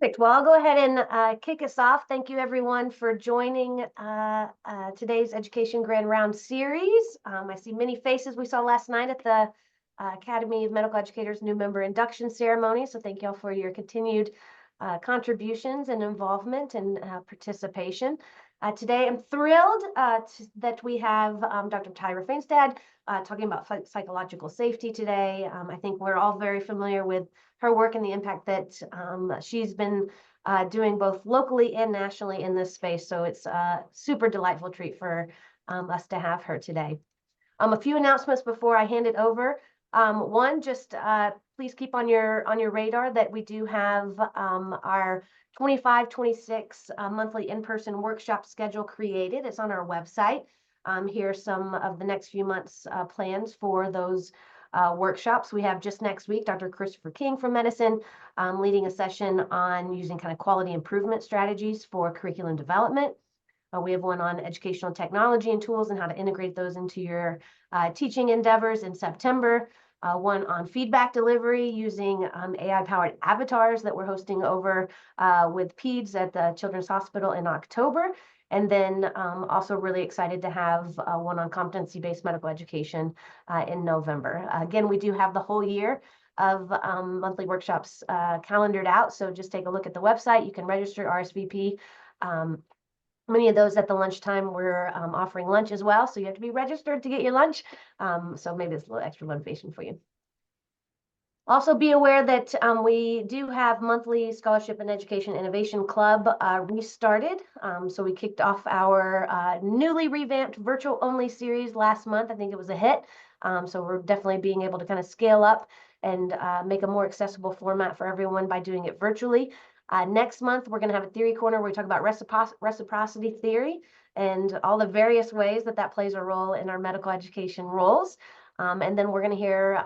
Perfect. Well, I'll go ahead and kick us off. Thank you, everyone, for joining today's Education Grand Round series. I see many faces we saw last night at the Academy of Medical Educators new member induction ceremony. So thank you all for your continued contributions and involvement and participation. Today, I'm thrilled that we have Dr. Tyra Fainstad talking about psychological safety today. I think we're all very familiar with her work and the impact that she's been doing both locally and nationally in this space. So it's a super delightful treat for us to have her today. A few announcements before I hand it over. One, just please keep on your radar that we do have our 25-26 monthly in-person workshop schedule created. It's on our website. Here's some of the next few months plans for those workshops. We have just next week, Dr. Christopher King from Medicine leading a session on using kind of quality improvement strategies for curriculum development. We have one on educational technology and tools and how to integrate those into your teaching endeavors in September. One on feedback delivery using AI-powered avatars that we're hosting over with PEDS at the Children's Hospital in October. And then also really excited to have one on competency-based medical education in November. Again, we do have the whole year of monthly workshops calendared out. So just take a look at the website. You can register RSVP. Many of those at the lunchtime, we're offering lunch as well. So you have to be registered to get your lunch. So maybe it's a little extra motivation for you. Also be aware that we do have monthly Scholarship and Education Innovation Club restarted. So we kicked off our newly revamped virtual only series last month. I think it was a hit. So we're definitely being able to kind of scale up and make a more accessible format for everyone by doing it virtually. Next month, we're going to have a theory corner where we talk about reciprocity theory and all the various ways that that plays a role in our medical education roles. And then we're going to hear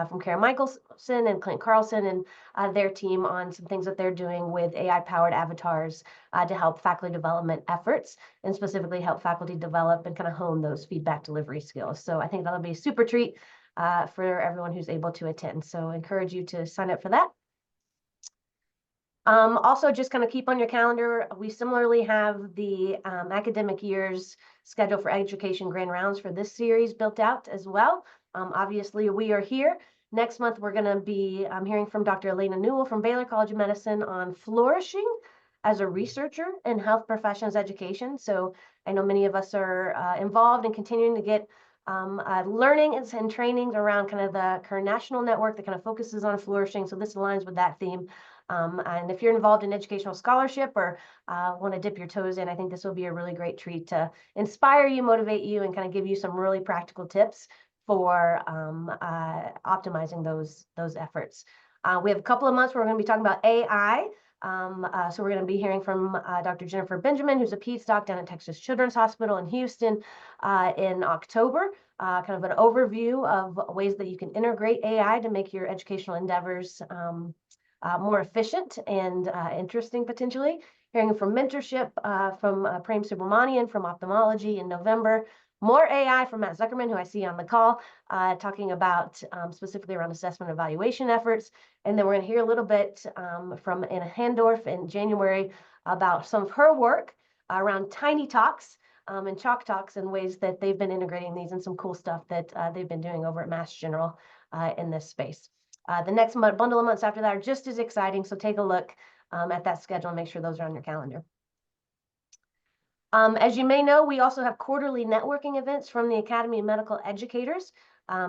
from Karen Michelson and Clint Carlson and their team on some things that they're doing with AI-powered avatars to help faculty development efforts and specifically help faculty develop and kind of hone those feedback delivery skills. So I think that'll be a super treat for everyone who's able to attend. So I encourage you to sign up for that. Also, just kind of keep on your calendar. We similarly have the academic year's schedule for education grand rounds for this series built out as well. Obviously, we are here. Next month, we're going to be hearing from Dr. Elena Newell from Baylor College of Medicine on flourishing as a researcher in health professions education. So I know many of us are involved in continuing to get learning and trainings around kind of the current national network that kind of focuses on flourishing. So this aligns with that theme. And if you're involved in educational scholarship or want to dip your toes in, I think this will be a really great treat to inspire you, motivate you, and kind of give you some really practical tips for optimizing those efforts. We have a couple of months where we're going to be talking about AI. So we're going to be hearing from Dr. Jennifer Benjamin, who's a PEDS doc down at Texas Children's Hospital in Houston in October. Kind of an overview of ways that you can integrate AI to make your educational endeavors more efficient and interesting potentially. Hearing from mentorship from Prem Subramanian from ophthalmology in November. More AI from Matt Zuckerman, who I see on the call, talking about specifically around assessment evaluation efforts. And then we're going to hear a little bit from Anna Handorf in January about some of her work around tiny talks and chalk talks and ways that they've been integrating these and some cool stuff that they've been doing over at Mass General in this space. The next bundle of months after that are just as exciting, so take a look at that schedule and make sure those are on your calendar. As you may know, we also have quarterly networking events from the Academy of Medical Educators.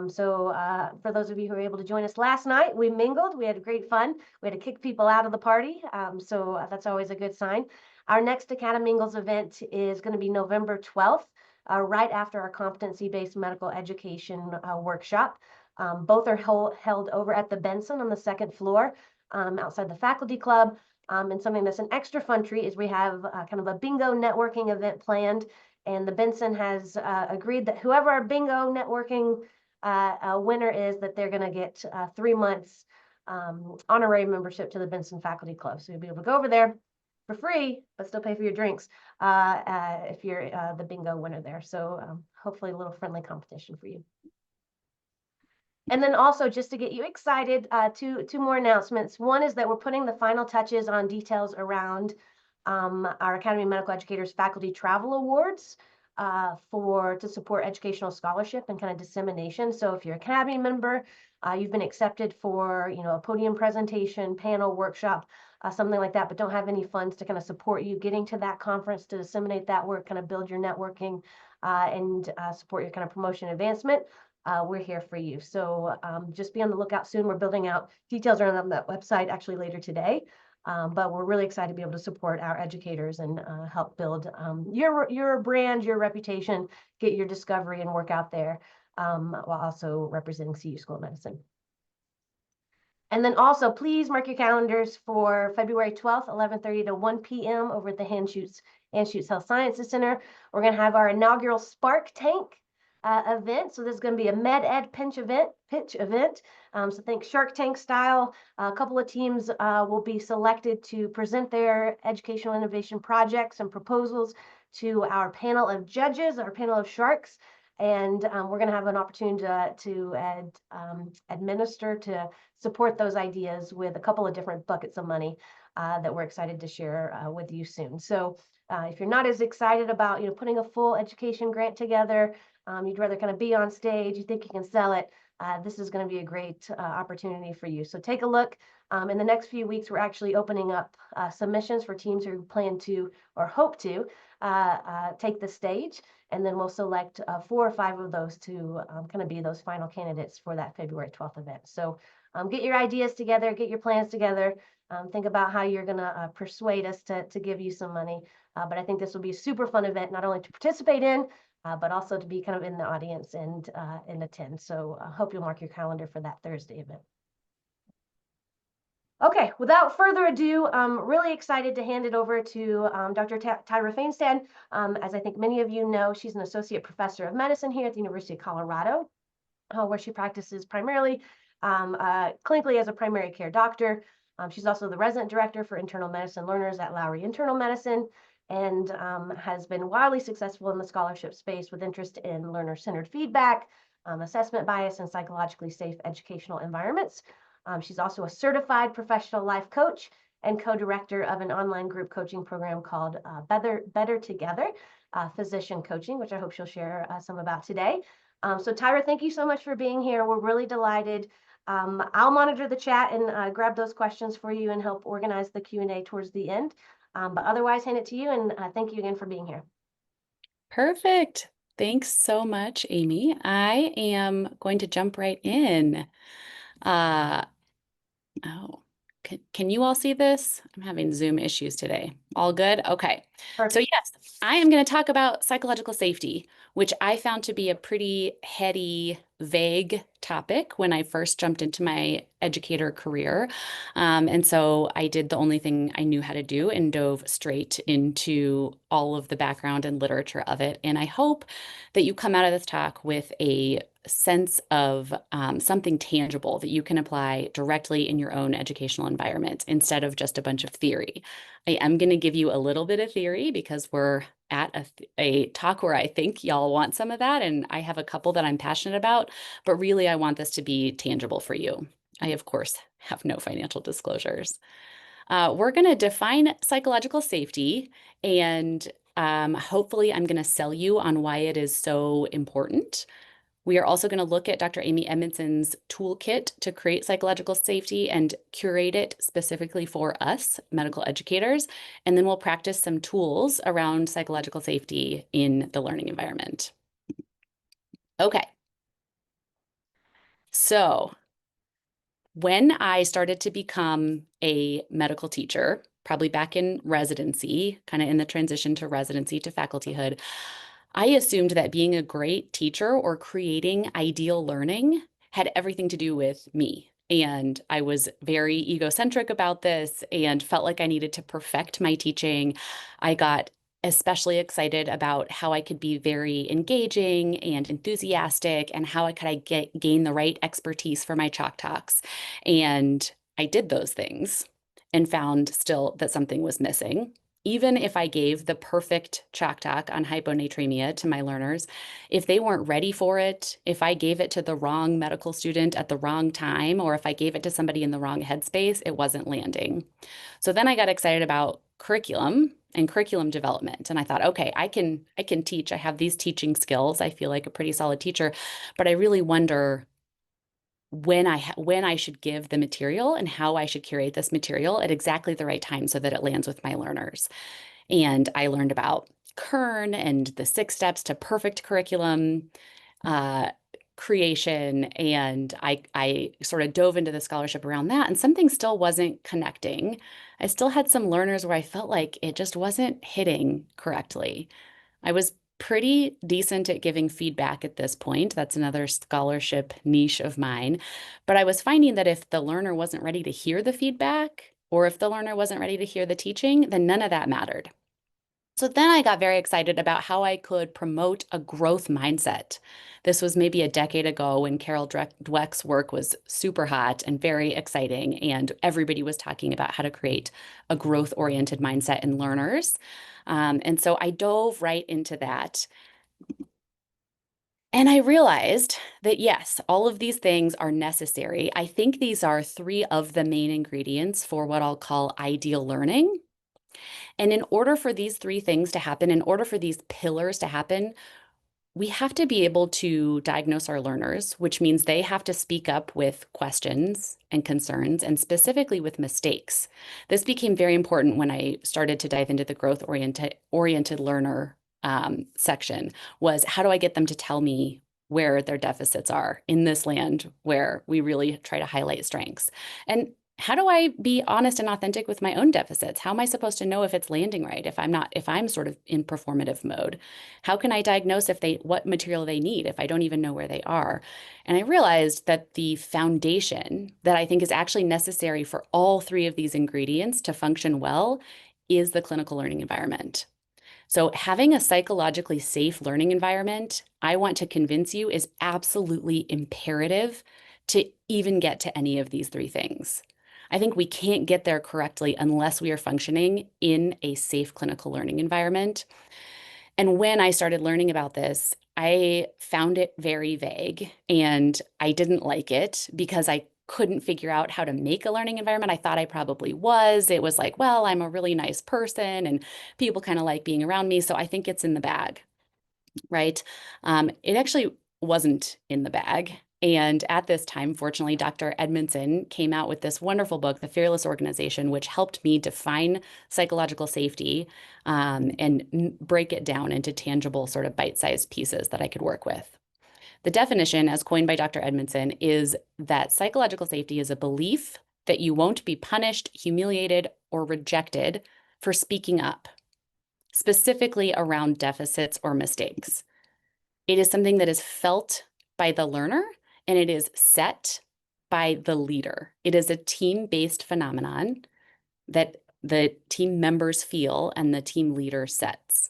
So for those of you who were able to join us last night, we mingled. We had great fun. We had to kick people out of the party, so that's always a good sign. Our next Academy Mingles event is going to be November 12th, right after our competency-based medical education workshop. Both are held over at the Benson on the second floor outside the faculty club. And something that's an extra fun treat is we have kind of a bingo networking event planned. And the Benson has agreed that whoever our bingo networking winner is, that they're going to get 3 months honorary membership to the Benson Faculty Club. So you'll be able to go over there for free, but still pay for your drinks if you're the bingo winner there. So hopefully a little friendly competition for you. And then also, just to get you excited, two more announcements. One is that we're putting the final touches on details around our Academy of Medical Educators Faculty Travel Awards to support educational scholarship and kind of dissemination. So if you're an Academy member, you've been accepted for, a podium presentation, panel, workshop, something like that, but don't have any funds to kind of support you getting to that conference to disseminate that work, kind of build your networking and support your kind of promotion advancement. We're here for you. So just be on the lookout soon. We're building out details around that website actually later today. But we're really excited to be able to support our educators and help build your brand, your reputation, get your discovery and work out there while also representing CU School of Medicine. And then also, please mark your calendars for February 12th, 11:30 to 1 p.m. over at the Anschutz Health Sciences Center. We're going to have our inaugural Spark Tank event. So this is going to be a med ed pitch event. So think Shark Tank style. A couple of teams will be selected to present their educational innovation projects and proposals to our panel of judges, our panel of sharks. And we're going to have an opportunity to administer, to support those ideas with a couple of different buckets of money that we're excited to share with you soon. So if you're not as excited about putting a full education grant together, you'd rather kind of be on stage, you think you can sell it, this is going to be a great opportunity for you. So take a look. In the next few weeks, we're actually opening up submissions for teams who plan to or hope to take the stage. And then we'll select 4 or 5 of those to kind of be those final candidates for that February 12th event. So get your ideas together, get your plans together, think about how you're going to persuade us to give you some money. But I think this will be a super fun event, not only to participate in, but also to be kind of in the audience and attend. So I hope you'll mark your calendar for that Thursday event. Okay, without further ado, I'm really excited to hand it over to Dr. Tyra Fainstad. As I think many of you know, she's an associate professor of medicine here at the University of Colorado, where she practices primarily clinically as a primary care doctor. She's also the resident director for internal medicine learners at Lowry Internal Medicine, and has been wildly successful in the scholarship space with interest in learner-centered feedback, assessment bias, and psychologically safe educational environments. She's also a certified professional life coach and co-director of an online group coaching program called Better Together, physician coaching, which I hope she'll share some about today. So Tyra, thank you so much for being here. We're really delighted. I'll monitor the chat and grab those questions for you and help organize the Q&A towards the end. But otherwise, hand it to you, and thank you again for being here. Perfect. Thanks so much, Amy. I am going to jump right in. Can you all see this? I'm having Zoom issues today. All good? Okay. Perfect. So yes, I am going to talk about psychological safety, which I found to be a pretty heady, vague topic when I first jumped into my educator career. And so I did the only thing I knew how to do and dove straight into all of the background and literature of it. And I hope that you come out of this talk with a sense of something tangible that you can apply directly in your own educational environment instead of just a bunch of theory. I am going to give you a little bit of theory because we're at a talk where I think y'all want some of that, and I have a couple that I'm passionate about, but really I want this to be tangible for you. I, of course, have no financial disclosures. We're going to define psychological safety, and hopefully I'm going to sell you on why it is so important. We are also going to look at Dr. Amy Edmondson's toolkit to create psychological safety and curate it specifically for us, medical educators. And then we'll practice some tools around psychological safety in the learning environment. Okay. So when I started to become a medical teacher, probably back in residency, kind of in the transition to residency to facultyhood, I assumed that being a great teacher or creating ideal learning had everything to do with me. And I was very egocentric about this and felt like I needed to perfect my teaching. I got especially excited about how I could be very engaging and enthusiastic and how I could gain the right expertise for my chalk talks. And I did those things and found still that something was missing. Even if I gave the perfect chalk talk on hyponatremia to my learners, if they weren't ready for it, if I gave it to the wrong medical student at the wrong time, or if I gave it to somebody in the wrong headspace, it wasn't landing. So then I got excited about curriculum and curriculum development. And I thought, okay, I can teach. I have these teaching skills. I feel like a pretty solid teacher, but I really wonder when I should give the material and how I should curate this material at exactly the right time so that it lands with my learners. And I learned about Kern and the 6 steps to perfect curriculum uh, creation, and I sort of dove into the scholarship around that, and something still wasn't connecting. I still had some learners where I felt like it just wasn't hitting correctly. I was pretty decent at giving feedback at this point. That's another scholarship niche of mine. But I was finding that if the learner wasn't ready to hear the feedback, or if the learner wasn't ready to hear the teaching, then none of that mattered. So then I got very excited about how I could promote a growth mindset. This was maybe a decade ago when Carol Dweck's work was super hot and very exciting, and everybody was talking about how to create a growth-oriented mindset in learners. And so I dove right into that. And I realized that yes, all of these things are necessary. I think these are 3 of the main ingredients for what I'll call ideal learning. And in order for these 3 things to happen, in order for these pillars to happen, we have to be able to diagnose our learners, which means they have to speak up with questions and concerns, and specifically with mistakes. This became very important when I started to dive into the growth-oriented learner section, was how do I get them to tell me where their deficits are in this land where we really try to highlight strengths? And how do I be honest and authentic with my own deficits? How am I supposed to know if it's landing right if I'm sort of in performative mode? How can I diagnose what material they need if I don't even know where they are? And I realized that the foundation that I think is actually necessary for all 3 of these ingredients to function well is the clinical learning environment. So having a psychologically safe learning environment, I want to convince you, is absolutely imperative to even get to any of these 3 things. I think we can't get there correctly unless we are functioning in a safe clinical learning environment. And when I started learning about this, I found it very vague, and I didn't like it because I couldn't figure out how to make a learning environment. I thought I probably was. It was like, well, I'm a really nice person and people kind of like being around me, so I think it's in the bag, right? It actually wasn't in the bag. And at this time, fortunately, Dr. Edmondson came out with this wonderful book, The Fearless Organization, which helped me define psychological safety and break it down into tangible, sort of bite-sized pieces that I could work with. The definition, as coined by Dr. Edmondson, is that psychological safety is a belief that you won't be punished, humiliated, or rejected for speaking up, specifically around deficits or mistakes. It is something that is felt by the learner, and it is set by the leader. It is a team-based phenomenon that the team members feel and the team leader sets.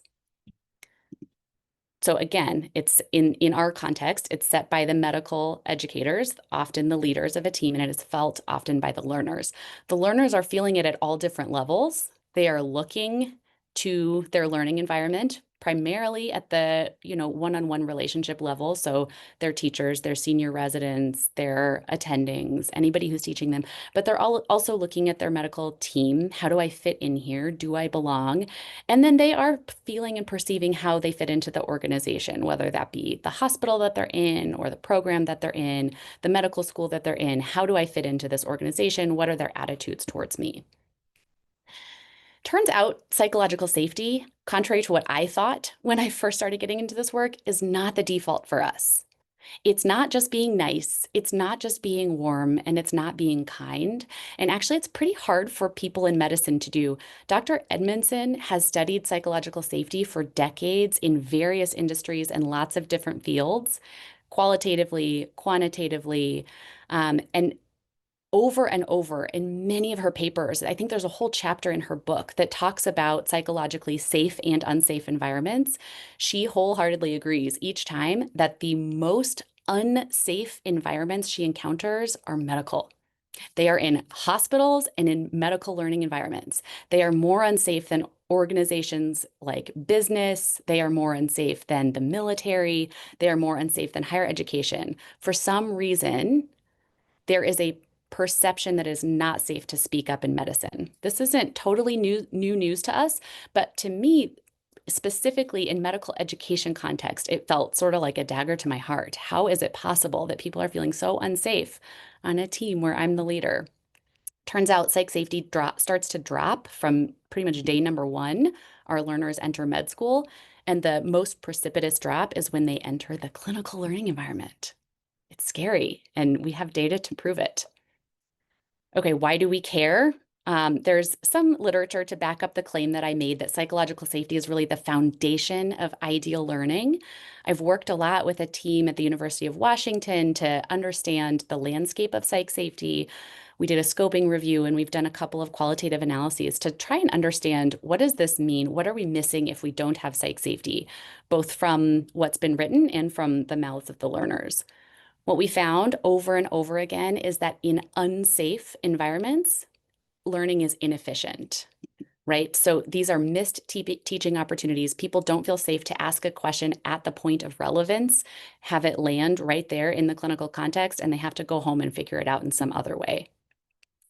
So again, it's in our context, it's set by the medical educators, often the leaders of a team, and it is felt often by the learners. The learners are feeling it at all different levels. They are looking to their learning environment, primarily at the, one-on-one relationship level. So their teachers, their senior residents, their attendings, anybody who's teaching them, but they're all also looking at their medical team. How do I fit in here? Do I belong? And then they are feeling and perceiving how they fit into the organization, whether that be the hospital that they're in or the program that they're in, the medical school that they're in. How do I fit into this organization? What are their attitudes towards me? Turns out psychological safety, contrary to what I thought when I first started getting into this work, is not the default for us. It's not just being nice, it's not just being warm, and it's not being kind. And actually, it's pretty hard for people in medicine to do. Dr. Edmondson has studied psychological safety for decades in various industries and lots of different fields, qualitatively, quantitatively, and over and over in many of her papers. I think there's a whole chapter in her book that talks about psychologically safe and unsafe environments. She wholeheartedly agrees each time that the most unsafe environments she encounters are medical. They are in hospitals and in medical learning environments. They are more unsafe than organizations like business, they are more unsafe than the military, they are more unsafe than higher education. For some reason, there is a perception that it is not safe to speak up in medicine. This isn't totally new news to us, but to me, specifically in medical education context, it felt sort of like a dagger to my heart. How is it possible that people are feeling so unsafe on a team where I'm the leader? Turns out psych safety starts to drop from pretty much day number one. Our learners enter med school, and the most precipitous drop is when they enter the clinical learning environment. It's scary, and we have data to prove it. Okay, why do we care? There's some literature to back up the claim that I made that psychological safety is really the foundation of ideal learning. I've worked a lot with a team at the University of Washington to understand the landscape of psych safety. We did a scoping review and we've done a couple of qualitative analyses to try and understand what does this mean? What are we missing if we don't have psych safety, both from what's been written and from the mouths of the learners. What we found over and over again is that in unsafe environments, learning is inefficient, right? So these are missed teaching opportunities. People don't feel safe to ask a question at the point of relevance, have it land right there in the clinical context, and they have to go home and figure it out in some other way.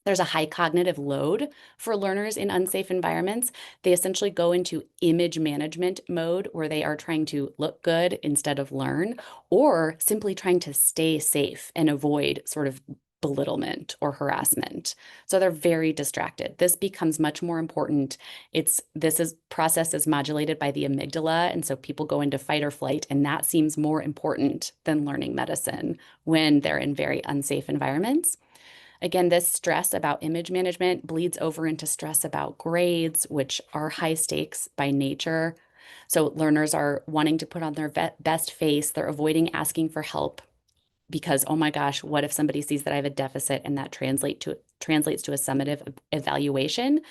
There's a high cognitive load for learners in unsafe environments. They essentially go into image management mode where they are trying to look good instead of learn, or simply trying to stay safe and avoid sort of belittlement or harassment. So they're very distracted. This becomes much more important. This process is modulated by the amygdala, and so people go into fight or flight, and that seems more important than learning medicine when they're in very unsafe environments. Again, this stress about image management bleeds over into stress about grades, which are high stakes by nature. So learners are wanting to put on their best face. They're avoiding asking for help because, oh my gosh, what if somebody sees that I have a deficit and that translates to a summative evaluation?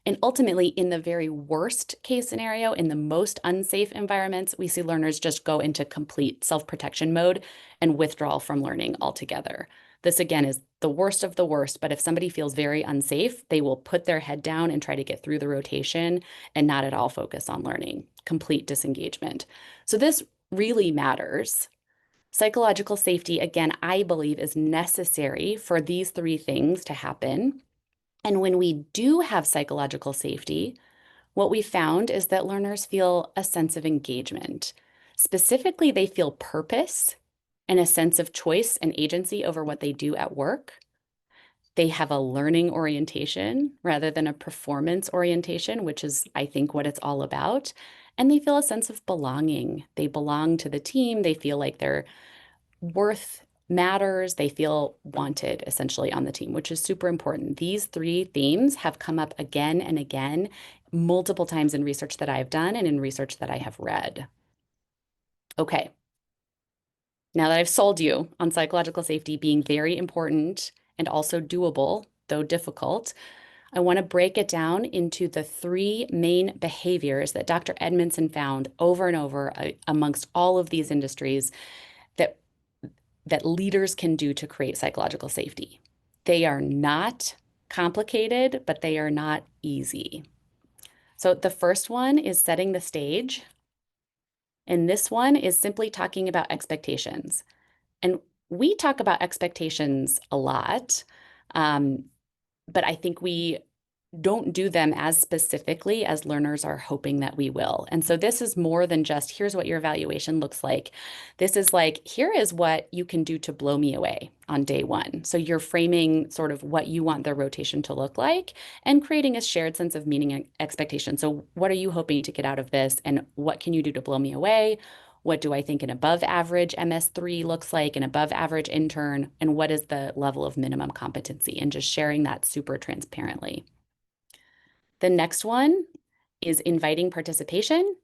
And ultimately, in the very worst case scenario, in the most unsafe environments, we see learners just go into complete self-protection mode and withdrawal from learning altogether. This, again, is the worst of the worst, but if somebody feels very unsafe, they will put their head down and try to get through the rotation and not at all focus on learning, complete disengagement. So this really matters. Psychological safety, again, I believe is necessary for these three things to happen. And when we do have psychological safety, what we found is that learners feel a sense of engagement. Specifically, they feel purpose and a sense of choice and agency over what they do at work. They have a learning orientation rather than a performance orientation, which is, I think, what it's all about. And they feel a sense of belonging. They belong to the team. They feel like their worth matters. They feel wanted essentially on the team, which is super important. These three themes have come up again and again, multiple times in research that I've done and in research that I have read. Okay. Now that I've sold you on psychological safety being very important and also doable, though difficult, I want to break it down into the three main behaviors that Dr. Edmondson found over and over amongst all of these industries that leaders can do to create psychological safety. They are not complicated, but they are not easy. So the first one is setting the stage. And this one is simply talking about expectations. And we talk about expectations a lot, but I think we don't do them as specifically as learners are hoping that we will. And so this is more than just, here's what your evaluation looks like. This is like, here is what you can do to blow me away on day one. So you're framing sort of what you want the rotation to look like and creating a shared sense of meaning and expectation. So what are you hoping to get out of this? And what can you do to blow me away? What do I think an above average MS3 looks like, an above average intern, and what is the level of minimum competency? And just sharing that super transparently. The next one is inviting participation.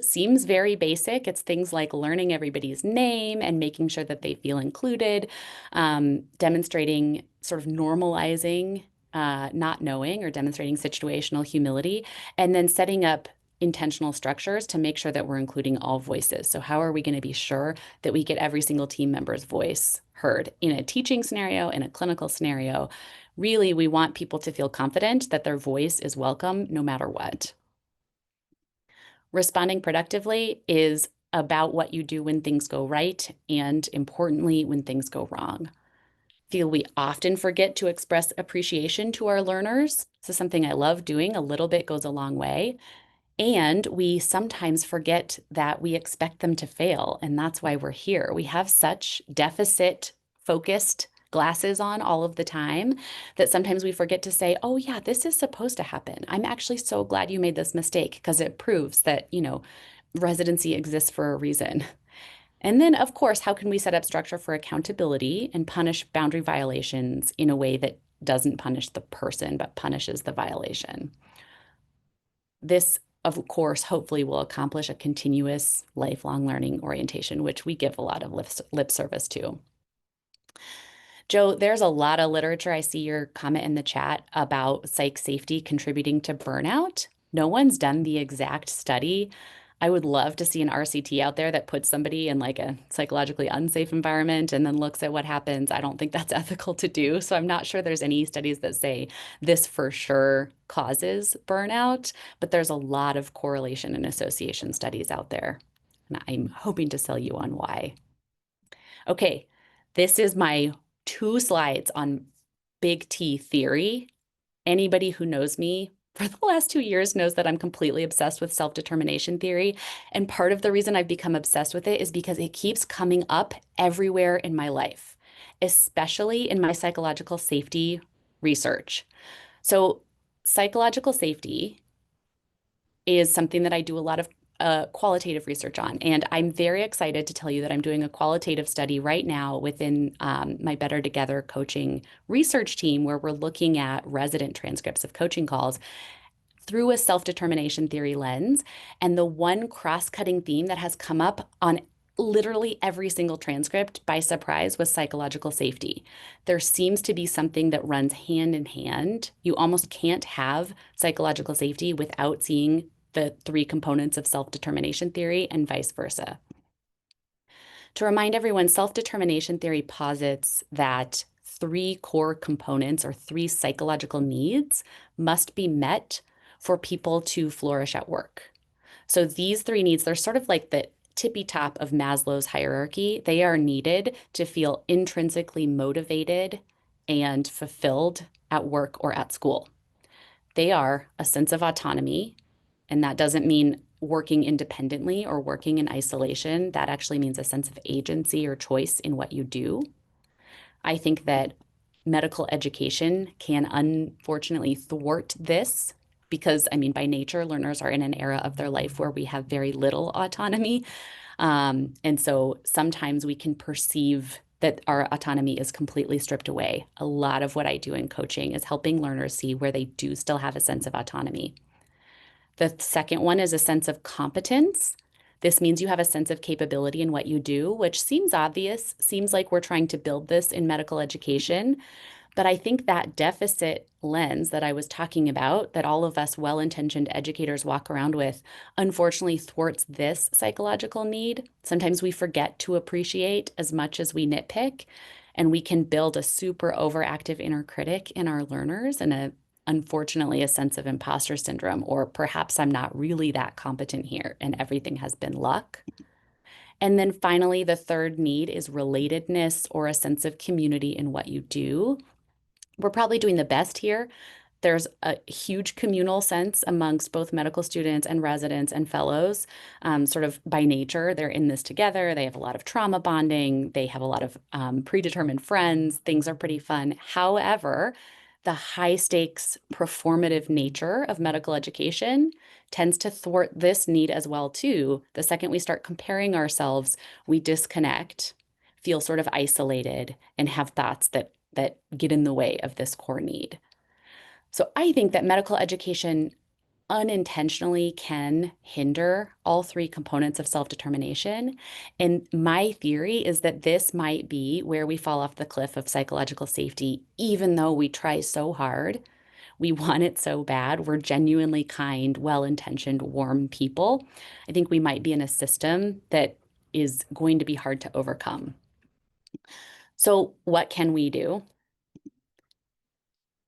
Seems very basic. It's things like learning everybody's name and making sure that they feel included, demonstrating sort of normalizing not knowing or demonstrating situational humility, and then setting up intentional structures to make sure that we're including all voices. So how are we going to be sure that we get every single team member's voice heard in a teaching scenario, in a clinical scenario? Really, we want people to feel confident that their voice is welcome no matter what. Responding productively is about what you do when things go right and, importantly, when things go wrong. Feel we often forget to express appreciation to our learners. This is something I love doing. A little bit goes a long way. And we sometimes forget that we expect them to fail, and that's why we're here. We have such deficit focused glasses on all of the time that sometimes we forget to say, oh, yeah, this is supposed to happen. I'm actually so glad you made this mistake because it proves that, residency exists for a reason. And then, of course, how can we set up structure for accountability and punish boundary violations in a way that doesn't punish the person but punishes the violation? This, of course, hopefully will accomplish a continuous lifelong learning orientation, which we give a lot of lip service to. Joe, there's a lot of literature. I see your comment in the chat about psych safety contributing to burnout. No one's done the exact study. I would love to see an RCT out there that puts somebody in like a psychologically unsafe environment and then looks at what happens. I don't think that's ethical to do. So I'm not sure there's any studies that say this for sure causes burnout, but there's a lot of correlation and association studies out there. And I'm hoping to sell you on why. Okay, this is my 2 slides on big T theory. Anybody who knows me for the last 2 years knows that I'm completely obsessed with self-determination theory. And part of the reason I've become obsessed with it is because it keeps coming up everywhere in my life, especially in my psychological safety research. So psychological safety is something that I do a lot of qualitative research on. And I'm very excited to tell you that I'm doing a qualitative study right now within my Better Together coaching research team, where we're looking at resident transcripts of coaching calls through a self-determination theory lens. And the one cross-cutting theme that has come up on literally every single transcript by surprise was psychological safety. There seems to be something that runs hand in hand. You almost can't have psychological safety without seeing the 3 components of self-determination theory and vice versa. To remind everyone, self-determination theory posits that 3 core components or 3 psychological needs must be met for people to flourish at work. So these 3 needs, they're sort of like the tippy top of Maslow's hierarchy. They are needed to feel intrinsically motivated and fulfilled at work or at school. They are a sense of autonomy, and that doesn't mean working independently or working in isolation. That actually means a sense of agency or choice in what you do. I think that medical education can unfortunately thwart this because, I mean, by nature, learners are in an era of their life where we have very little autonomy. And so sometimes we can perceive that our autonomy is completely stripped away. A lot of what I do in coaching is helping learners see where they do still have a sense of autonomy. The second one is a sense of competence. This means you have a sense of capability in what you do, which seems obvious, seems like we're trying to build this in medical education. But I think that deficit lens that I was talking about, that all of us well-intentioned educators walk around with, unfortunately thwarts this psychological need. Sometimes we forget to appreciate as much as we nitpick, and we can build a super overactive inner critic in our learners and unfortunately a sense of imposter syndrome, or perhaps I'm not really that competent here and everything has been luck. And then finally, the third need is relatedness or a sense of community in what you do. We're probably doing the best here. There's a huge communal sense amongst both medical students and residents and fellows, sort of by nature. They're in this together. They have a lot of trauma bonding. They have a lot of predetermined friends. Things are pretty fun. However, the high stakes performative nature of medical education tends to thwart this need as well too. The second we start comparing ourselves, we disconnect, feel sort of isolated, and have thoughts that get in the way of this core need. So I think that medical education unintentionally can hinder all 3 components of self-determination. And my theory is that this might be where we fall off the cliff of psychological safety, even though we try so hard. We want it so bad. We're genuinely kind, well-intentioned, warm people. I think we might be in a system that is going to be hard to overcome. So what can we do?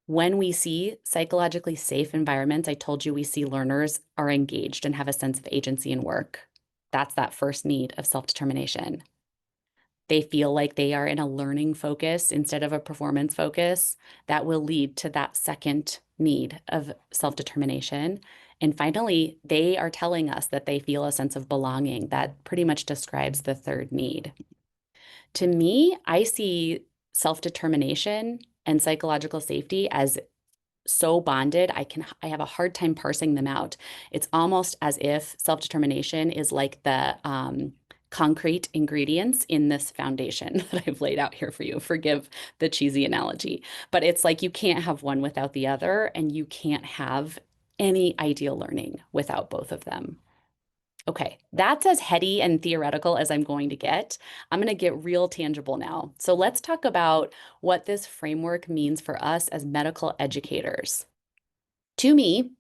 When we see psychologically safe environments, I told you we see learners are engaged and have a sense of agency in work. That's that first need of self-determination. They feel like they are in a learning focus instead of a performance focus. That will lead to that second need of self-determination. And finally, they are telling us that they feel a sense of belonging. That pretty much describes the third need. To me, I see self-determination and psychological safety as so bonded, I have a hard time parsing them out. It's almost as if self-determination is like the concrete ingredients in this foundation that I've laid out here for you. Forgive the cheesy analogy, but it's like you can't have one without the other, and you can't have any ideal learning without both of them. Okay, that's as heady and theoretical as I'm going to get. I'm going to get real tangible now. So let's talk about what this framework means for us as medical educators. To me,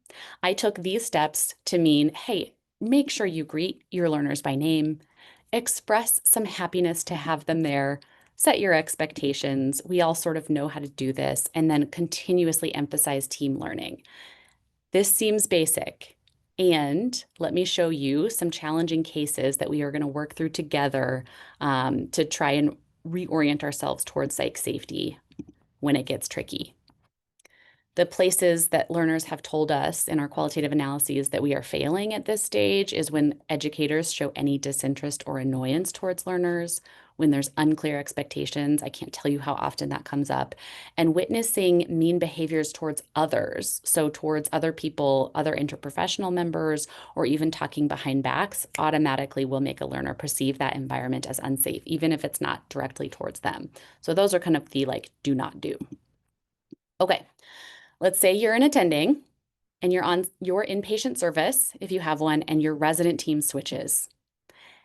I took these steps to mean, hey, make sure you greet your learners by name, express some happiness to have them there, set your expectations. We all sort of know how to do this, and then continuously emphasize team learning. This seems basic. And let me show you some challenging cases that we are going to work through together to try and reorient ourselves towards psych safety when it gets tricky. The places that learners have told us in our qualitative analyses that we are failing at this stage is when educators show any disinterest or annoyance towards learners, when there's unclear expectations. I can't tell you how often that comes up. And witnessing mean behaviors towards others, so towards other people, other interprofessional members, or even talking behind backs, automatically will make a learner perceive that environment as unsafe, even if it's not directly towards them. So those are kind of the like do not do. Okay. Let's say you're an attending and you're on your inpatient service, if you have one, and your resident team switches.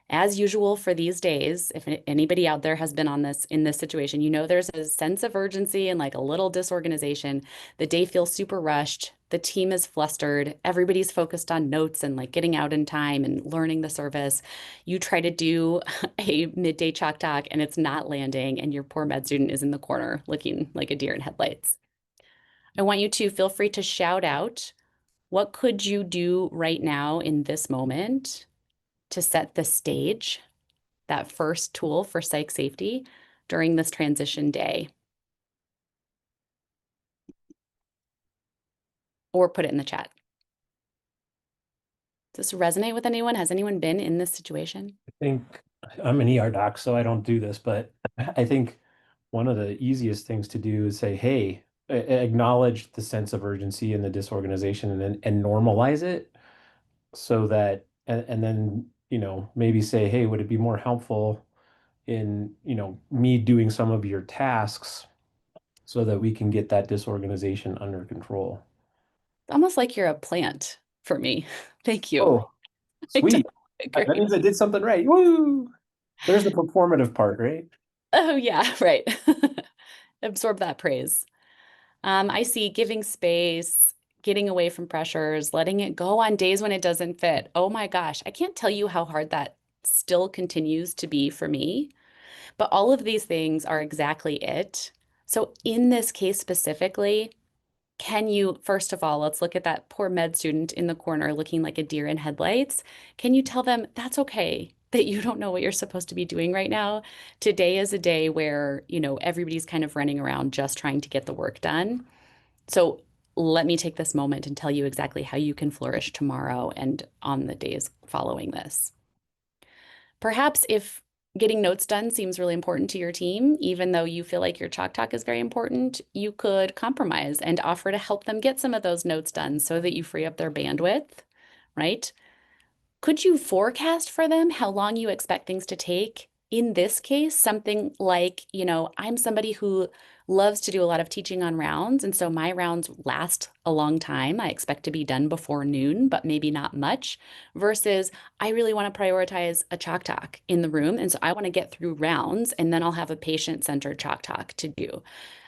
As usual for these days, if anybody out there has been on this in this situation, you know there's a sense of urgency and like a little disorganization. The day feels super rushed. The team is flustered. Everybody's focused on notes and like getting out in time and learning the service. You try to do a midday chalk talk and it's not landing, and your poor med student is in the corner looking like a deer in headlights. I want you to feel free to shout out, what could you do right now in this moment to set the stage, that first tool for psych safety during this transition day? Or put it in the chat. Does this resonate with anyone? Has anyone been in this situation? I think I'm an ER doc, so I don't do this, but I think one of the easiest things to do is say, hey, acknowledge the sense of urgency and the disorganization and normalize it so that, and then, maybe say, hey, would it be more helpful in, me doing some of your tasks so that we can get that disorganization under control? Almost like you're a plant for me. Thank you. Oh, I sweet. That agree. means I did something right. Woo! There's the performative part, right? Oh, yeah, right. Absorb that praise. I see giving space, getting away from pressures, letting it go on days when it doesn't fit. Oh my gosh, I can't tell you how hard that still continues to be for me. But all of these things are exactly it. So in this case specifically, can you, first of all, let's look at that poor med student in the corner looking like a deer in headlights. Can you tell them that's okay, that you don't know what you're supposed to be doing right now? Today is a day where, everybody's kind of running around just trying to get the work done. So let me take this moment and tell you exactly how you can flourish tomorrow and on the days following this. Perhaps if getting notes done seems really important to your team, even though you feel like your chalk talk is very important, you could compromise and offer to help them get some of those notes done so that you free up their bandwidth, right? Could you forecast for them how long you expect things to take? In this case, something like, I'm somebody who loves to do a lot of teaching on rounds. And so my rounds last a long time. I expect to be done before noon, but maybe not much, versus I really want to prioritize a chalk talk in the room. And so I want to get through rounds and then I'll have a patient-centered chalk talk to do.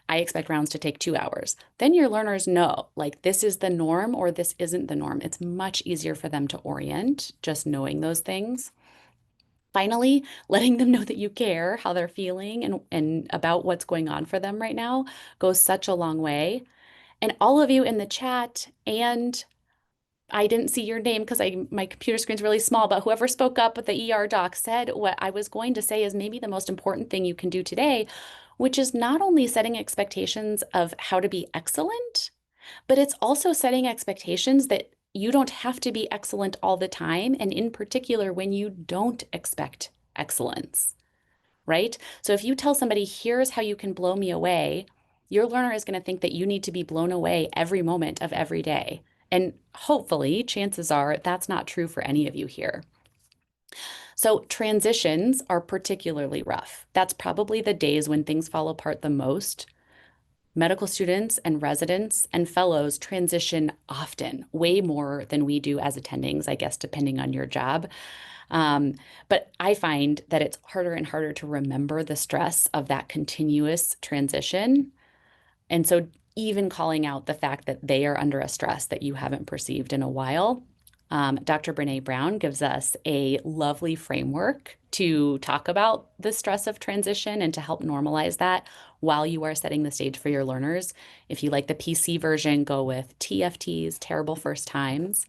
I expect rounds to take 2 hours. Then your learners know, like, this is the norm or this isn't the norm. It's much easier for them to orient just knowing those things. Finally, letting them know that you care how they're feeling and about what's going on for them right now goes such a long way. And all of you in the chat, and I didn't see your name because my computer screen's really small, but whoever spoke up with the ER doc said what I was going to say is maybe the most important thing you can do today, which is not only setting expectations of how to be excellent, but it's also setting expectations that you don't have to be excellent all the time, and in particular, when you don't expect excellence, right? So if you tell somebody, here's how you can blow me away, your learner is going to think that you need to be blown away every moment of every day. And hopefully, chances are that's not true for any of you here. So transitions are particularly rough. That's probably the days when things fall apart the most. Medical students and residents and fellows transition often, way more than we do as attendings, I guess, depending on your job. But I find that it's harder and harder to remember the stress of that continuous transition. And so even calling out the fact that they are under a stress that you haven't perceived in a while, Dr. Brene Brown gives us a lovely framework to talk about the stress of transition and to help normalize that while you are setting the stage for your learners. If you like the PC version, go with TFTs, terrible first times.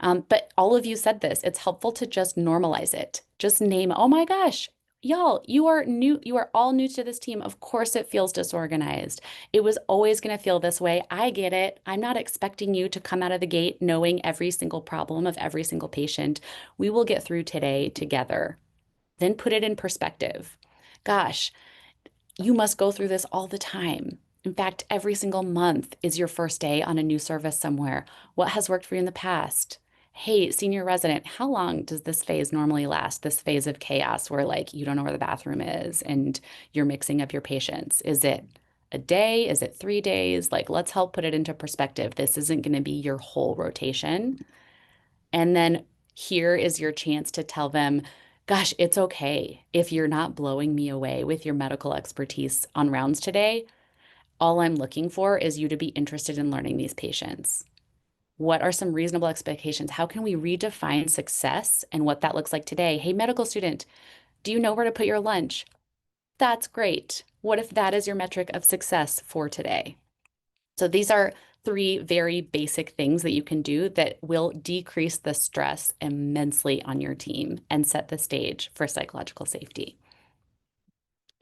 But all of you said this, it's helpful to just normalize it. Just name, oh my gosh, y'all, you are new, you are all new to this team. Of course it feels disorganized. It was always going to feel this way. I get it. I'm not expecting you to come out of the gate knowing every single problem of every single patient. We will get through today together. Then put it in perspective. Gosh, you must go through this all the time. In fact, every single month is your first day on a new service somewhere. What has worked for you in the past? Hey, senior resident, how long does this phase normally last? This phase of chaos where like you don't know where the bathroom is and you're mixing up your patients. Is it a day? Is it 3 days? Like, let's help put it into perspective. This isn't going to be your whole rotation. And then here is your chance to tell them, gosh, it's okay if you're not blowing me away with your medical expertise on rounds today. All I'm looking for is you to be interested in learning these patients. What are some reasonable expectations? How can we redefine success and what that looks like today? Hey, medical student, do you know where to put your lunch? That's great. What if that is your metric of success for today? So these are 3 very basic things that you can do that will decrease the stress immensely on your team and set the stage for psychological safety.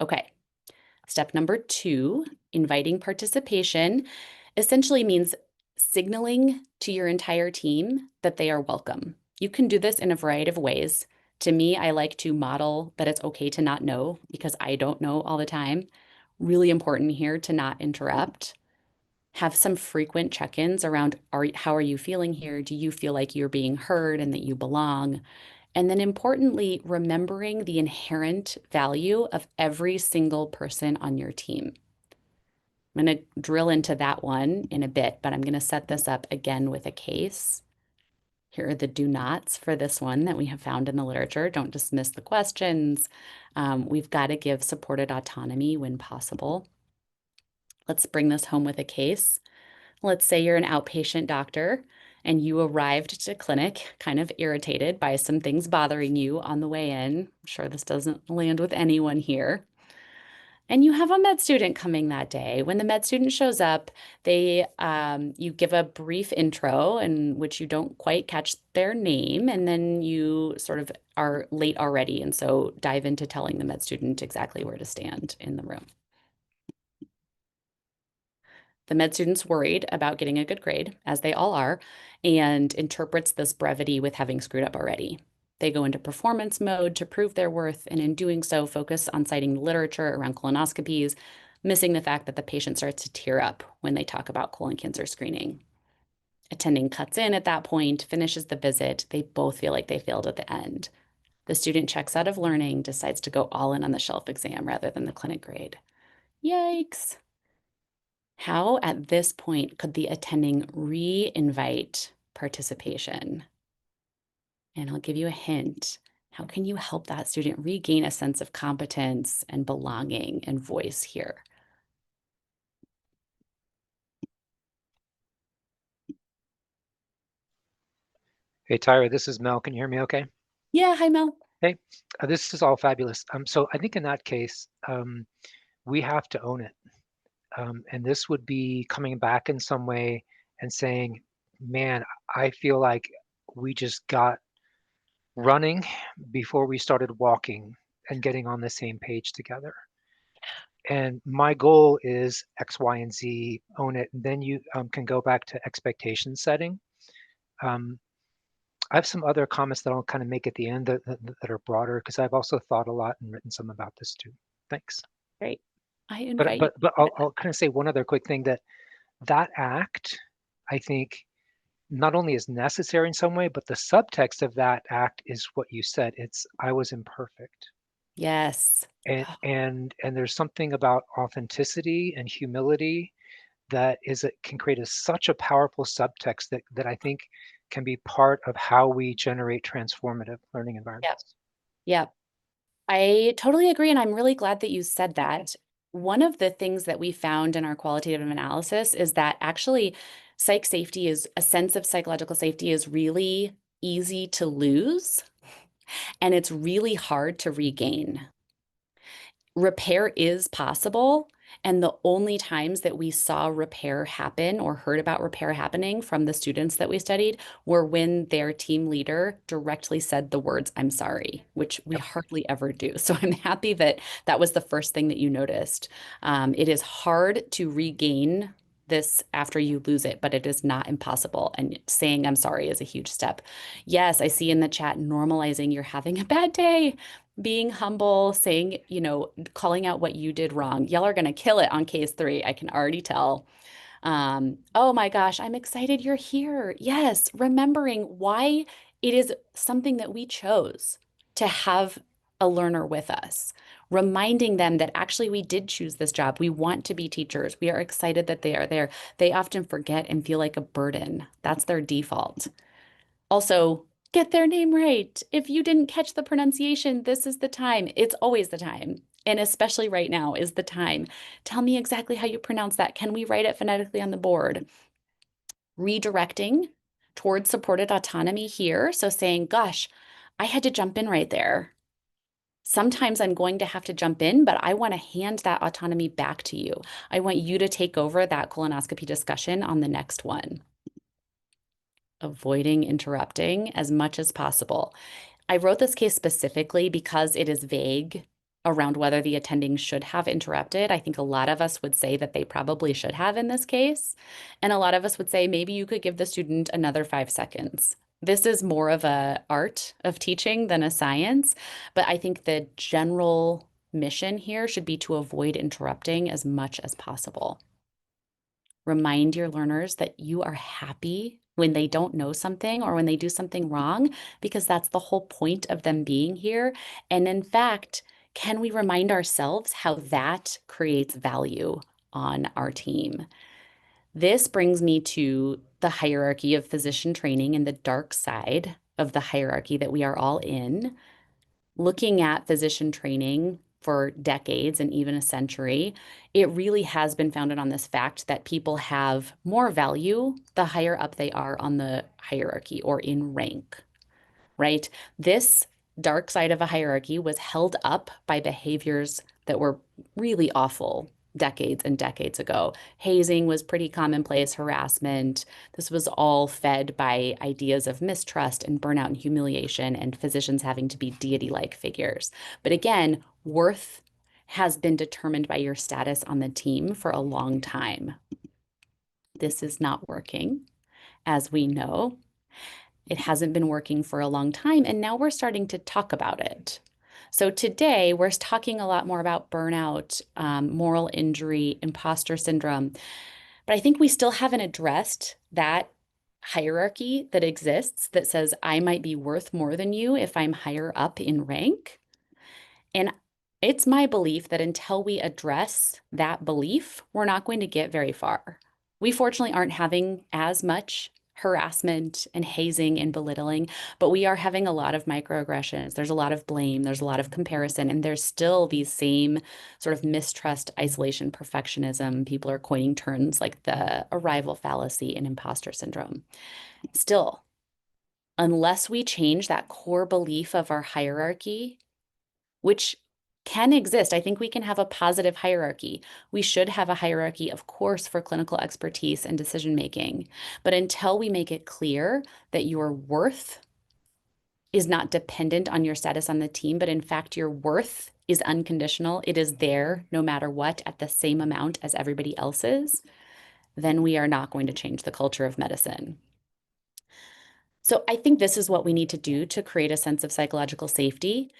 Okay, step number 2, inviting participation, essentially means signaling to your entire team that they are welcome. You can do this in a variety of ways. To me, I like to model that it's okay to not know because I don't know all the time. Really important here to not interrupt. Have some frequent check-ins around how are you feeling here? Do you feel like you're being heard and that you belong? And then importantly, remembering the inherent value of every single person on your team. I'm going to drill into that one in a bit, but I'm going to set this up again with a case. Here are the do nots for this one that we have found in the literature. Don't dismiss the questions. We've got to give supported autonomy when possible. Let's bring this home with a case. Let's say you're an outpatient doctor and you arrived to clinic kind of irritated by some things bothering you on the way in. I'm sure this doesn't land with anyone here. And you have a med student coming that day. When the med student shows up, you give a brief intro in which you don't quite catch their name, and then you sort of are late already, and so dive into telling the med student exactly where to stand in the room. The med student's worried about getting a good grade, as they all are, and interprets this brevity with having screwed up already. They go into performance mode to prove their worth, and in doing so, focus on citing literature around colonoscopies, missing the fact that the patient starts to tear up when they talk about colon cancer screening. Attending cuts in at that point, finishes the visit. They both feel like they failed at the end. The student checks out of learning, decides to go all in on the shelf exam rather than the clinic grade. Yikes. How, at this point, could the attending re-invite participation? And I'll give you a hint. How can you help that student regain a sense of competence and belonging and voice here? Hey, Tyra, this is Mel. Can you hear me okay? Yeah, hi, Mel. Hey, this is all fabulous. So I think in that case, we have to own it. And this would be coming back in some way and saying, man, I feel like we just got running before we started walking and getting on the same page together. And my goal is X, Y, and Z, own it. And then you can go back to expectation setting. I have some other comments that I'll kind of make at the end that are broader, because I've also thought a lot and written some about this too. Thanks. Great. I But invite you. I'll kind of say one other quick thing, that act, I think, not only is necessary in some way, but the subtext of that act is what you said. It's I was imperfect. Yes. And there's something about authenticity and humility that can create such a powerful subtext that I think can be part of how we generate transformative learning Yep. environments. Yep. I totally agree. And I'm really glad that you said that. One of the things that we found in our qualitative analysis is that actually a sense of psychological safety is really easy to lose, and it's really hard to regain. Repair is possible. And the only times that we saw repair happen or heard about repair happening from the students that we studied were when their team leader directly said the words, "I'm sorry," which we hardly ever do. So I'm happy that that was the first thing that you noticed. It is hard to regain this after you lose it, but it is not impossible. And saying "I'm sorry" is a huge step. Yes, I see in the chat normalizing you're having a bad day, being humble, saying, calling out what you did wrong. Y'all are going to kill it on case 3. I can already tell. Oh my gosh, I'm excited you're here. Yes, remembering why it is something that we chose to have a learner with us, reminding them that actually we did choose this job. We want to be teachers. We are excited that they are there. They often forget and feel like a burden. That's their default. Also, get their name right. If you didn't catch the pronunciation, this is the time. It's always the time. And especially right now is the time. Tell me exactly how you pronounce that. Can we write it phonetically on the board? Redirecting towards supported autonomy here. So saying, gosh, I had to jump in right there. Sometimes I'm going to have to jump in, but I want to hand that autonomy back to you. I want you to take over that colonoscopy discussion on the next one. Avoiding interrupting as much as possible. I wrote this case specifically because it is vague around whether the attending should have interrupted. I think a lot of us would say that they probably should have in this case. And a lot of us would say maybe you could give the student another 5 seconds. This is more of an art of teaching than a science, but I think the general mission here should be to avoid interrupting as much as possible. Remind your learners that you are happy when they don't know something or when they do something wrong, because that's the whole point of them being here. And in fact, can we remind ourselves how that creates value on our team? This brings me to the hierarchy of physician training and the dark side of the hierarchy that we are all in. Looking at physician training for decades and even a century, it really has been founded on this fact that people have more value the higher up they are on the hierarchy or in rank, right? This dark side of a hierarchy was held up by behaviors that were really awful decades and decades ago. Hazing was pretty commonplace, harassment. This was all fed by ideas of mistrust and burnout and humiliation and physicians having to be deity-like figures. But again, worth has been determined by your status on the team for a long time. This is not working, as we know. It hasn't been working for a long time, and now we're starting to talk about it. So today we're talking a lot more about burnout, moral injury, imposter syndrome, but I think we still haven't addressed that hierarchy that exists that says I might be worth more than you if I'm higher up in rank. And it's my belief that until we address that belief, we're not going to get very far. We fortunately aren't having as much harassment and hazing and belittling, but we are having a lot of microaggressions. There's a lot of blame, there's a lot of comparison, and there's still these same sort of mistrust, isolation, perfectionism. People are coining terms like the arrival fallacy and imposter syndrome. Still, unless we change that core belief of our hierarchy, which can exist. I think we can have a positive hierarchy. We should have a hierarchy, of course, for clinical expertise and decision making. But until we make it clear that your worth is not dependent on your status on the team, but in fact, your worth is unconditional, it is there no matter what at the same amount as everybody else's, then we are not going to change the culture of medicine. So I think this is what we need to do to create a sense of psychological safety.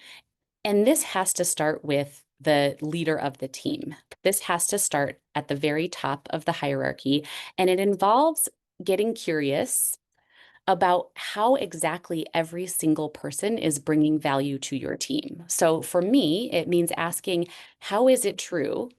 And this has to start with the leader of the team. This has to start at the very top of the hierarchy, and it involves getting curious about how exactly every single person is bringing value to your team. So for me, it means asking, how is it true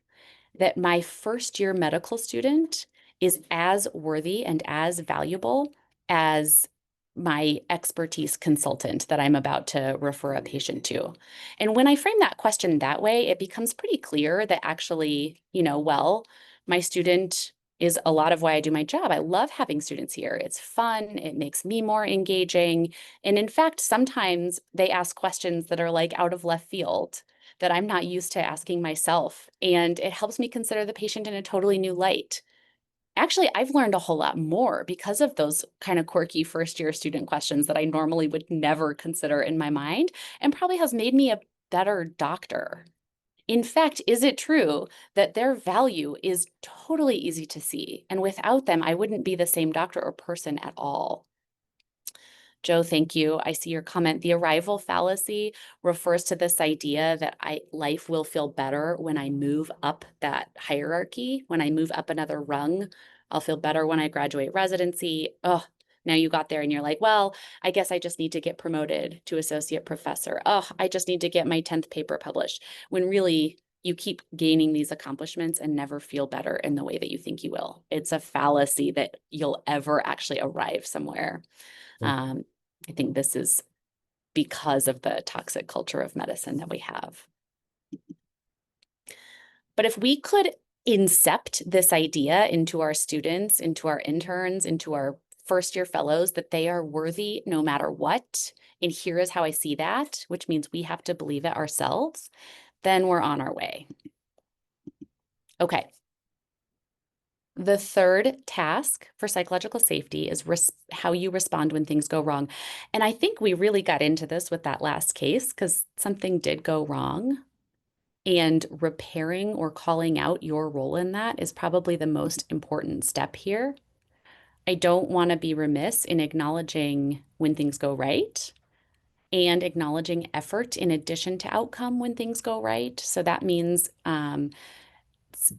that my first year medical student is as worthy and as valuable as my expertise consultant that I'm about to refer a patient to? And when I frame that question that way, it becomes pretty clear that actually, well, my student is a lot of why I do my job. I love having students here. It's fun. It makes me more engaging. And in fact, sometimes they ask questions that are like out of left field that I'm not used to asking myself. And it helps me consider the patient in a totally new light. Actually, I've learned a whole lot more because of those kind of quirky first year student questions that I normally would never consider in my mind, and probably has made me a better doctor. In fact, is it true that their value is totally easy to see? And without them, I wouldn't be the same doctor or person at all. Joe, thank you. I see your comment. The arrival fallacy refers to this idea that life will feel better when I move up that hierarchy, when I move up another rung. I'll feel better when I graduate residency. Oh, now you got there and you're like, well, I guess I just need to get promoted to associate professor. Oh, I just need to get my 10th paper published. When really you keep gaining these accomplishments and never feel better in the way that you think you will. It's a fallacy that you'll ever actually arrive somewhere. I think this is because of the toxic culture of medicine that we have. But if we could incept this idea into our students, into our interns, into our first year fellows, that they are worthy no matter what, and here is how I see that, which means we have to believe it ourselves, then we're on our way. Okay. The third task for psychological safety is how you respond when things go wrong. And I think we really got into this with that last case because something did go wrong. And repairing or calling out your role in that is probably the most important step here. I don't want to be remiss in acknowledging when things go right and acknowledging effort in addition to outcome when things go right. So that means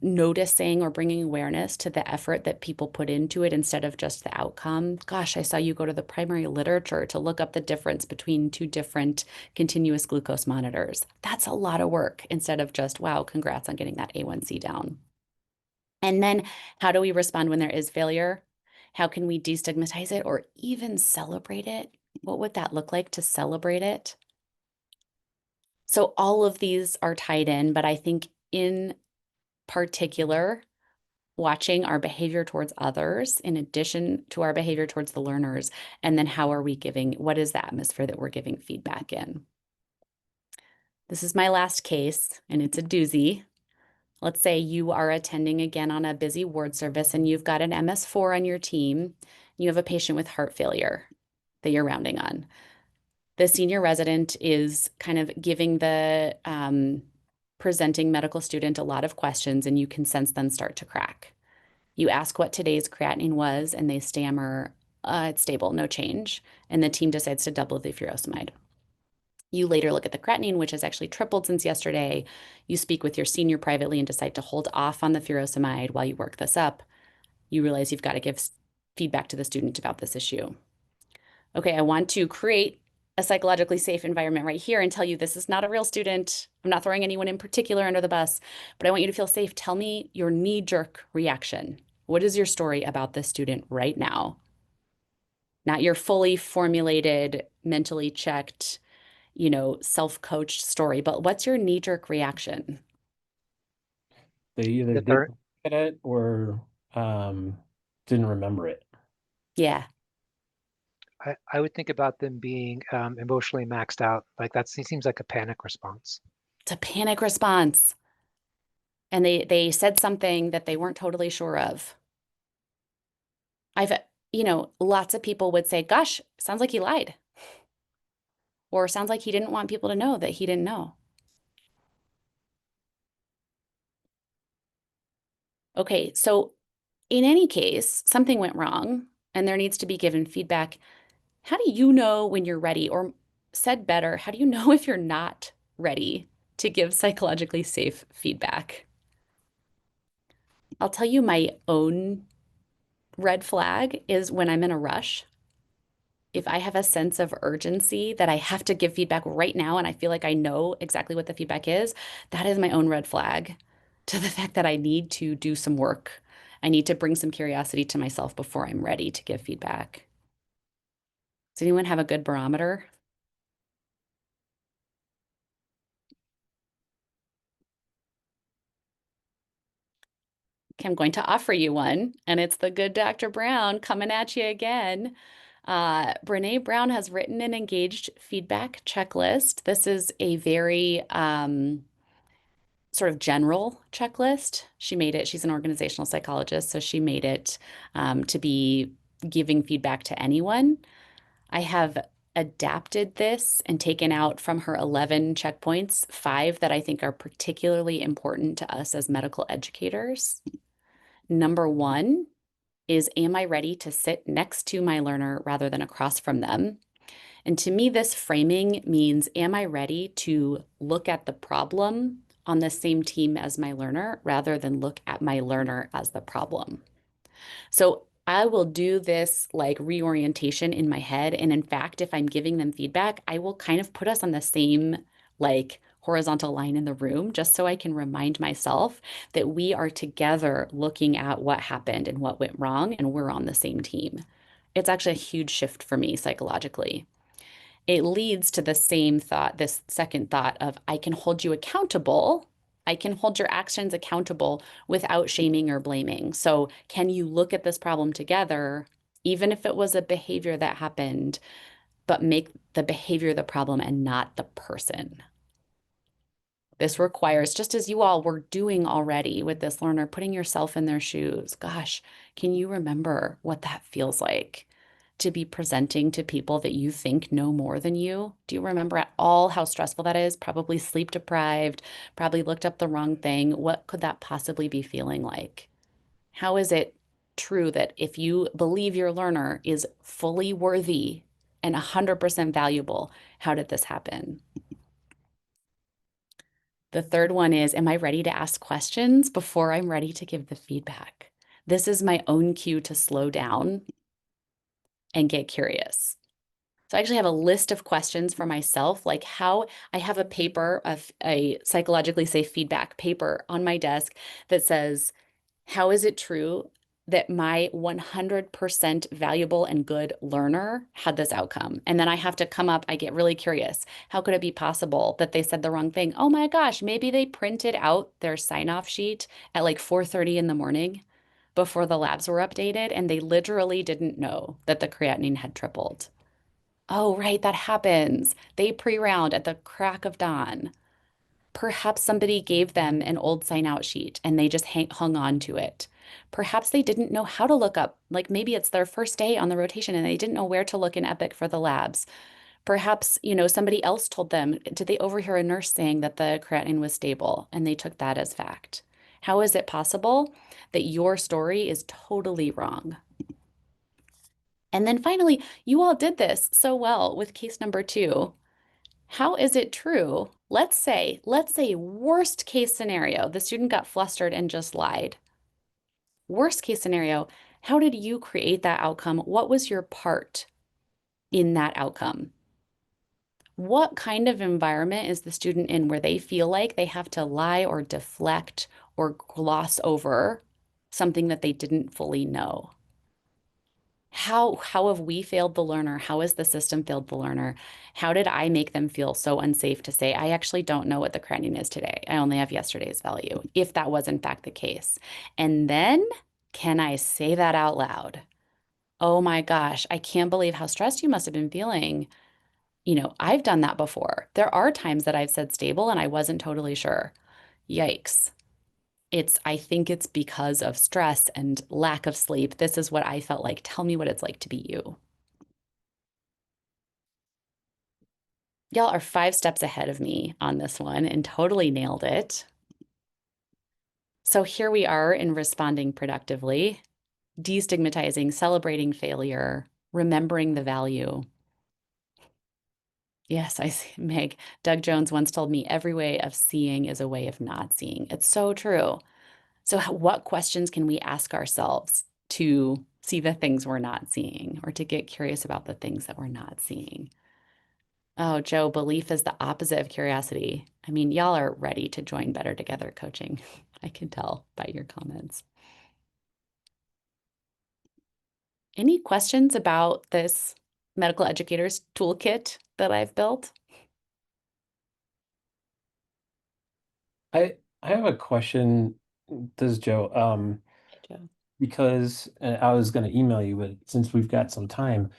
noticing or bringing awareness to the effort that people put into it instead of just the outcome. Gosh, I saw you go to the primary literature to look up the difference between two different continuous glucose monitors. That's a lot of work instead of just, wow, congrats on getting that A1C down. And then how do we respond when there is failure? How can we destigmatize it or even celebrate it? What would that look like to celebrate it? So all of these are tied in, but I think in particular, watching our behavior towards others in addition to our behavior towards the learners, and then how are we giving, what is the atmosphere that we're giving feedback in? This is my last case, and it's a doozy. Let's say you are attending again on a busy ward service and you've got an MS4 on your team. You have a patient with heart failure that you're rounding on. The senior resident is kind of giving the presenting medical student a lot of questions, and you can sense them start to crack. You ask what today's creatinine was, and they stammer, it's stable, no change. And the team decides to double the furosemide. You later look at the creatinine, which has actually tripled since yesterday. You speak with your senior privately and decide to hold off on the furosemide while you work this up. You realize you've got to give feedback to the student about this issue. Okay, I want to create a psychologically safe environment right here and tell you this is not a real student. I'm not throwing anyone in particular under the bus, but I want you to feel safe. Tell me your knee-jerk reaction. What is your story about this student right now? Not your fully formulated, mentally checked, self-coached story, but what's your knee-jerk reaction? They either The didn't third, look at it or didn't remember it. Yeah. I would think about them being emotionally maxed out. Like that seems like a panic response. It's a panic response. And they said something that they weren't totally sure of. Lots of people would say, gosh, sounds like he lied. Or sounds like he didn't want people to know that he didn't know. Okay, so in any case, something went wrong and there needs to be given feedback. How do you know when you're ready? Or said better, how do you know if you're not ready to give psychologically safe feedback? I'll tell you my own red flag is when I'm in a rush. If I have a sense of urgency that I have to give feedback right now and I feel like I know exactly what the feedback is, that is my own red flag to the fact that I need to do some work. I need to bring some curiosity to myself before I'm ready to give feedback. Does anyone have a good barometer? Okay, I'm going to offer you one, and it's the good Dr. Brown coming at you again. Brene Brown has written an engaged feedback checklist. This is a very sort of general checklist. She made it, she's an organizational psychologist, so she made it to be giving feedback to anyone. I have adapted this and taken out from her 11 checkpoints, 5 that I think are particularly important to us as medical educators. Number 1 is, am I ready to sit next to my learner rather than across from them? And to me, this framing means, am I ready to look at the problem on the same team as my learner rather than look at my learner as the problem? So I will do this like reorientation in my head. And in fact, if I'm giving them feedback, I will kind of put us on the same like horizontal line in the room, just so I can remind myself that we are together looking at what happened and what went wrong, and we're on the same team. It's actually a huge shift for me psychologically. It leads to the same thought, this second thought of, I can hold you accountable. I can hold your actions accountable without shaming or blaming. So can you look at this problem together, even if it was a behavior that happened, but make the behavior the problem and not the person? This requires, just as you all were doing already with this learner, putting yourself in their shoes. Gosh, can you remember what that feels like to be presenting to people that you think know more than you? Do you remember at all how stressful that is? Probably sleep deprived, probably looked up the wrong thing. What could that possibly be feeling like? How is it true that if you believe your learner is fully worthy and 100% valuable, how did this happen? The third one is, am I ready to ask questions before I'm ready to give the feedback? This is my own cue to slow down and get curious. So I actually have a list of questions for myself, like how I have a paper of a psychologically safe feedback paper on my desk that says, how is it true that my 100% valuable and good learner had this outcome? And then I have to come up, I get really curious. How could it be possible that they said the wrong thing? Oh my gosh, maybe they printed out their sign-off sheet at like 4:30 in the morning before the labs were updated, and they literally didn't know that the creatinine had tripled. Oh, right, that happens. They pre-round at the crack of dawn. Perhaps somebody gave them an old sign-out sheet and they just hung on to it. Perhaps they didn't know how to look up, like maybe it's their first day on the rotation and they didn't know where to look in Epic for the labs. Perhaps, somebody else told them, did they overhear a nurse saying that the creatinine was stable and they took that as fact? How is it possible that your story is totally wrong? And then finally, you all did this so well with case number 2. How is it true? Let's say worst case scenario, the student got flustered and just lied. Worst case scenario, how did you create that outcome? What was your part in that outcome? What kind of environment is the student in where they feel like they have to lie or deflect or gloss over something that they didn't fully know? How have we failed the learner? How has the system failed the learner? How did I make them feel so unsafe to say, I actually don't know what the creatinine is today. I only have yesterday's value, if that was in fact the case. And then, can I say that out loud? Oh my gosh, I can't believe how stressed you must have been feeling. I've done that before. There are times that I've said stable and I wasn't totally sure. Yikes. I think it's because of stress and lack of sleep. This is what I felt like. Tell me what it's like to be you. Y'all are 5 steps ahead of me on this one and totally nailed it. So here we are in responding productively, destigmatizing, celebrating failure, remembering the value. Yes, I see, Meg. Doug Jones once told me every way of seeing is a way of not seeing. It's so true. So what questions can we ask ourselves to see the things we're not seeing or to get curious about the things that we're not seeing? Oh, Joe, belief is the opposite of curiosity. I mean, y'all are ready to join Better Together coaching. I can tell by your comments. Any questions about this medical educators toolkit that I've built? I have a question. This is Joe. Joe. Because I was going to email you, but since we've got some time,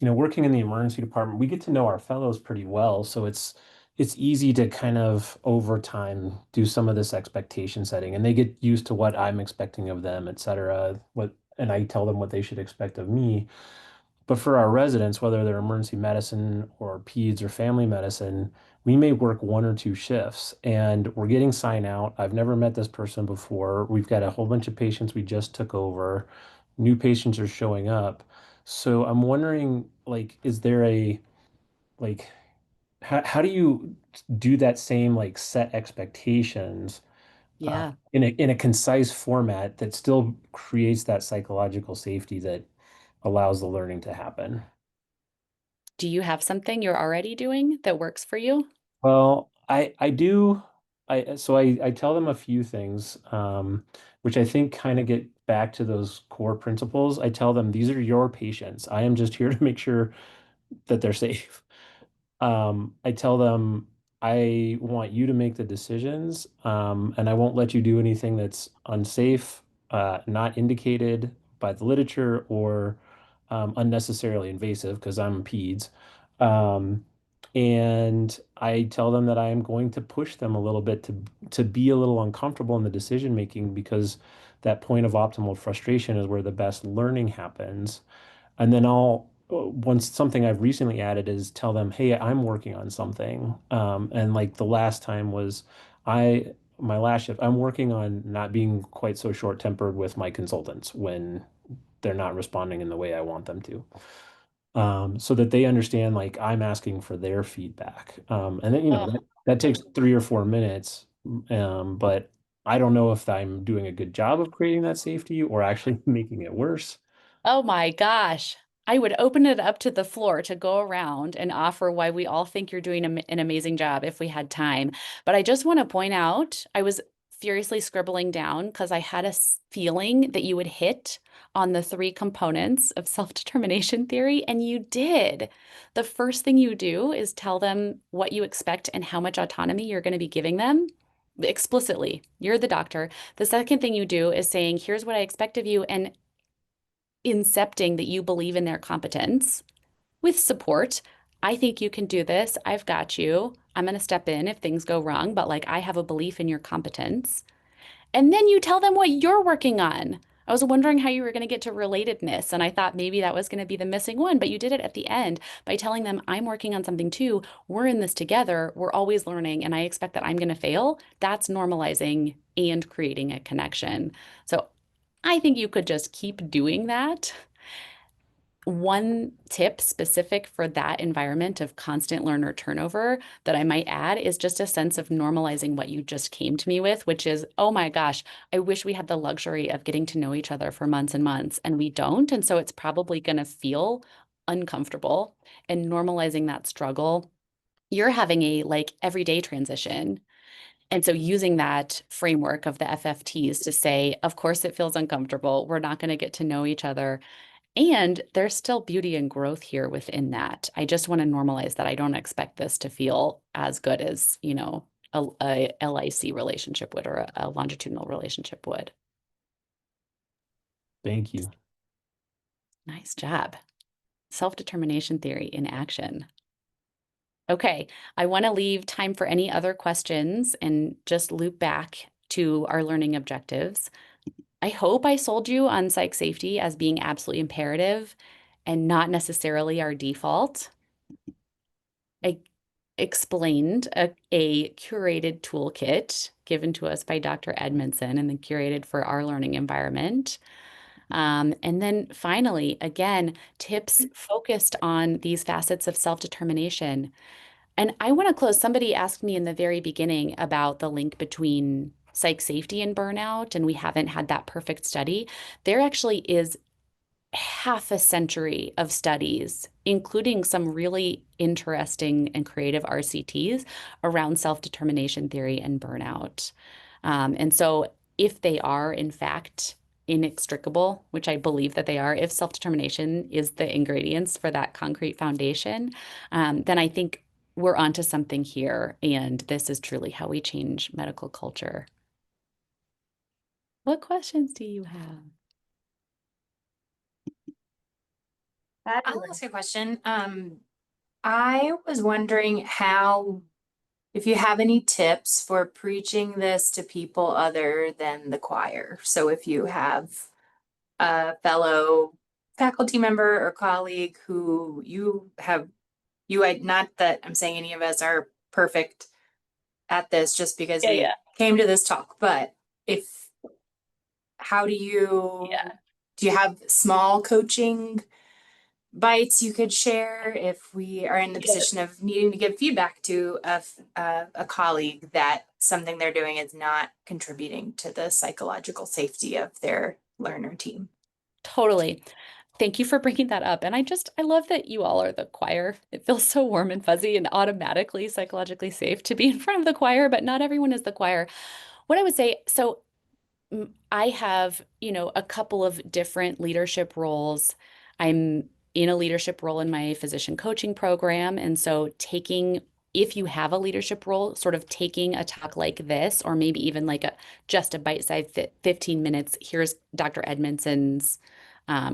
working in the emergency department, we get to know our fellows pretty well. So it's easy to kind of over time do some of this expectation setting, and they get used to what I'm expecting of them, et cetera. And I tell them what they should expect of me. But for our residents, whether they're emergency medicine or peds or family medicine, we may work 1 or 2 shifts and we're getting sign out. I've never met this person before. We've got a whole bunch of patients we just took over. New patients are showing up. So I'm wondering, like, is there like, how do you do that same, like, set expectations Yeah. in a concise format that still creates that psychological safety that allows the learning to happen? Do you have something you're already doing that works for you? Well, I do. I tell them a few things, which I think kind of get back to those core principles. I tell them these are your patients. I am just here to make sure that they're safe. I tell them I want you to make the decisions, and I won't let you do anything that's unsafe, not indicated by the literature, or unnecessarily invasive because I'm peds. Um, and I tell them that I am going to push them a little bit to be a little uncomfortable in the decision making because that point of optimal frustration is where the best learning happens. And then once something I've recently added is tell them, hey, I'm working on something. And like the last time was my last shift, I'm working on not being quite so short-tempered with my consultants when they're not responding in the way I want them to. So that they understand like I'm asking for their feedback. And then, Oh, that takes 3 or 4 minutes. But I don't know if I'm doing a good job of creating that safety or actually making it worse. oh my gosh. I would open it up to the floor to go around and offer why we all think you're doing an amazing job if we had time. But I just want to point out, I was furiously scribbling down because I had a feeling that you would hit on the 3 components of self-determination theory, and you did. The first thing you do is tell them what you expect and how much autonomy you're going to be giving them explicitly. You're the doctor. The second thing you do is saying, here's what I expect of you, and incepting that you believe in their competence with support. I think you can do this. I've got you. I'm going to step in if things go wrong, but like I have a belief in your competence. And then you tell them what you're working on. I was wondering how you were going to get to relatedness, and I thought maybe that was going to be the missing one, but you did it at the end by telling them, I'm working on something too. We're in this together. We're always learning, and I expect that I'm going to fail. That's normalizing and creating a connection. So I think you could just keep doing that. One tip specific for that environment of constant learner turnover that I might add is just a sense of normalizing what you just came to me with, which is, oh my gosh, I wish we had the luxury of getting to know each other for months and months, and we don't. And so it's probably going to feel uncomfortable, and normalizing that struggle. You're having a like everyday transition. And so using that framework of the FFTs to say, of course, it feels uncomfortable. We're not going to get to know each other. And there's still beauty and growth here within that. I just want to normalize that. I don't expect this to feel as good as, a LIC relationship would or a longitudinal relationship would. Thank you. Nice job. Self-determination theory in action. Okay, I want to leave time for any other questions and just loop back to our learning objectives. I hope I sold you on psych safety as being absolutely imperative and not necessarily our default. I explained a curated toolkit given to us by Dr. Edmondson and then curated for our learning environment. And then finally, again, tips focused on these facets of self-determination. And I want to close. Somebody asked me in the very beginning about the link between psych safety and burnout, and we haven't had that perfect study. There actually is half a century of studies, including some really interesting and creative RCTs around self-determination theory and burnout. And so if they are, in fact, inextricable, which I believe that they are, if self-determination is the ingredients for that concrete foundation, then I think we're onto something here. And this is truly how we change medical culture. What questions do you have? I'll Fabulous. ask a question. I was wondering if you have any tips for preaching this to people other than the choir. So if you have a fellow faculty member or colleague who not that I'm saying any of us are perfect at this just because we came to this talk, but how do you have small coaching bites you could share if we are in the position of needing to give feedback to a colleague that something they're doing is not contributing to the psychological safety of their learner team? Totally. Thank you for bringing that up. And I love that you all are the choir. It feels so warm and fuzzy and automatically psychologically safe to be in front of the choir, but not everyone is the choir. What I would say, so I have, a couple of different leadership roles. I'm in a leadership role in my physician coaching program. And so if you have a leadership role, sort of taking a talk like this, or maybe even like just a bite-sized 15 minutes, here's Dr. Edmondson's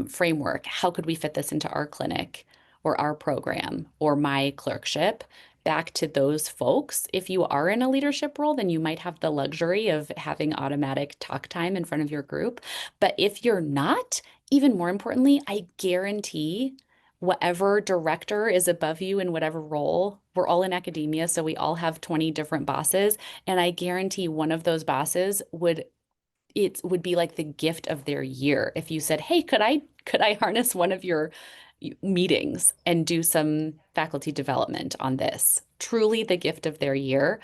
framework. How could we fit this into our clinic or our program or my clerkship? Back to those folks. If you are in a leadership role, then you might have the luxury of having automatic talk time in front of your group. But if you're not, even more importantly, I guarantee whatever director is above you in whatever role, we're all in academia, so we all have 20 different bosses. And I guarantee one of those bosses would be like the gift of their year if you said, hey, could I harness one of your meetings and do some faculty development on this? Truly the gift of their year.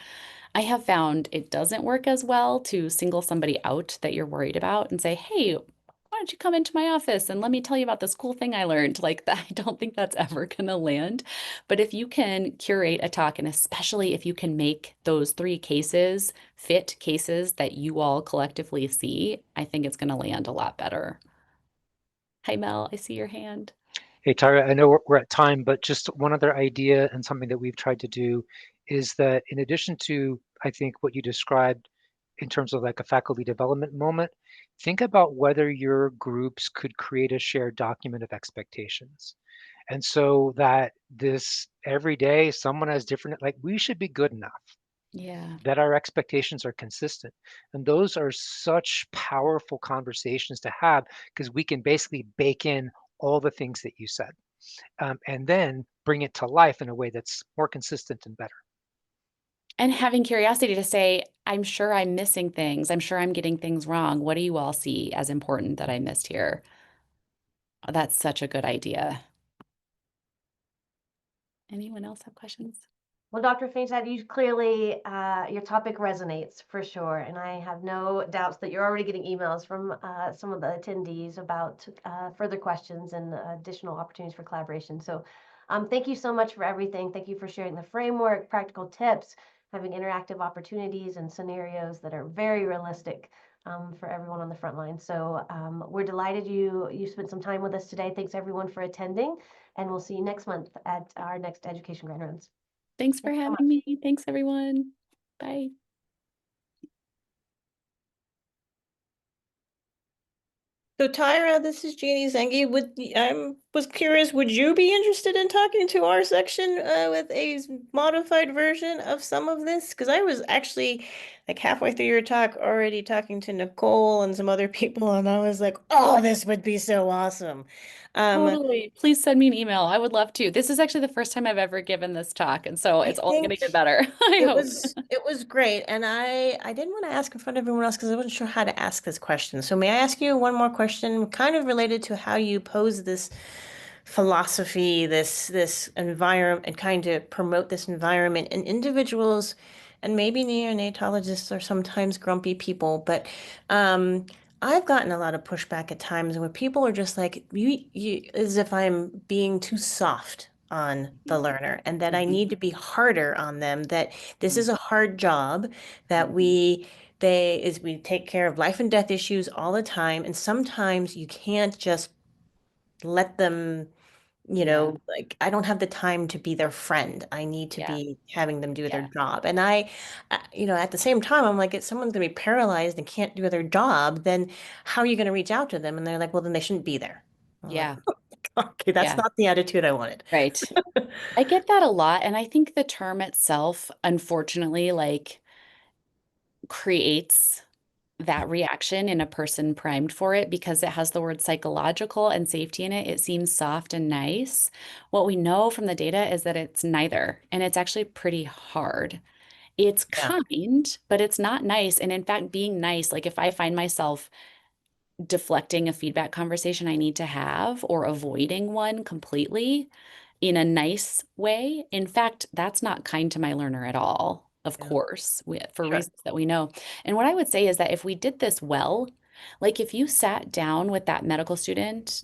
I have found it doesn't work as well to single somebody out that you're worried about and say, hey, why don't you come into my office and let me tell you about this cool thing I learned? Like that, I don't think that's ever going to land. But if you can curate a talk, and especially if you can make those 3 cases fit cases that you all collectively see, I think it's going to land a lot better. Hi, Mel, I see your hand. Hey, Tyra, I know we're at time, but just one other idea and something that we've tried to do is that in addition to, I think, what you described in terms of like a faculty development moment, think about whether your groups could create a shared document of expectations. And so that this every day, someone has different, like we should be good enough. Yeah. That our expectations are consistent. And those are such powerful conversations to have because we can basically bake in all the things that you said and then bring it to life in a way that's more consistent and better. And having curiosity to say, I'm sure I'm missing things. I'm sure I'm getting things wrong. What do you all see as important that I missed here? Oh, that's such a good idea. Anyone else have questions? Well, Dr. Fainstad, you clearly, your topic resonates for sure. And I have no doubts that you're already getting emails from some of the attendees about further questions and additional opportunities for collaboration. So thank you so much for everything. Thank you for sharing the framework, practical tips, having interactive opportunities and scenarios that are very realistic for everyone on the front line. So we're delighted you spent some time with us today. Thanks everyone for attending. And we'll see you next month at our next Education Grand Rounds. Thanks for having me. Thanks, everyone. Bye. So Tyra, this is Jeannie Zengi. Was curious, would you be interested in talking to our section with a modified version of some of this? Because I was actually like halfway through your talk already talking to Nicole and some other people, and I was like, oh, this would be so awesome. Totally. Please send me an email. I would love to. This is actually the first time I've ever given this talk, and so I it's only going to think get better, I it hope. was great, and I didn't want to ask in front of everyone else because I wasn't sure how to ask this question. So may I ask you one more question, kind of related to how you pose this philosophy, this environment, and kind of promote this environment in individuals, and maybe neonatologists are sometimes grumpy people, but I've gotten a lot of pushback at times where people are just like, as if I'm being too soft on the learner and that I need to be harder on them, that this is a hard job, that we take care of life and death issues all the time. And sometimes you can't just let them, Yeah. like I don't have the time to be their friend. I need to Yeah. be having them do their Yeah. job. And at the same time, I'm like, if someone's going to be paralyzed and can't do their job, then how are you going to reach out to them? And they're like, well, then they shouldn't be there. I'm like, Yeah. okay, that's Yeah. not the attitude I wanted. Right. I get that a lot. And I think the term itself, unfortunately, like creates that reaction in a person primed for it because it has the word psychological and safety in it. It seems soft and nice. What we know from the data is that it's neither, and it's actually pretty hard. It's Yeah. kind, but it's not nice. And in fact, being nice, like if I find myself deflecting a feedback conversation I need to have or avoiding one completely in a nice way. In fact, that's not kind to my learner at all, of Yeah. course, for Sure. reasons that we know. And what I would say is that if we did this well, like if you sat down with that medical student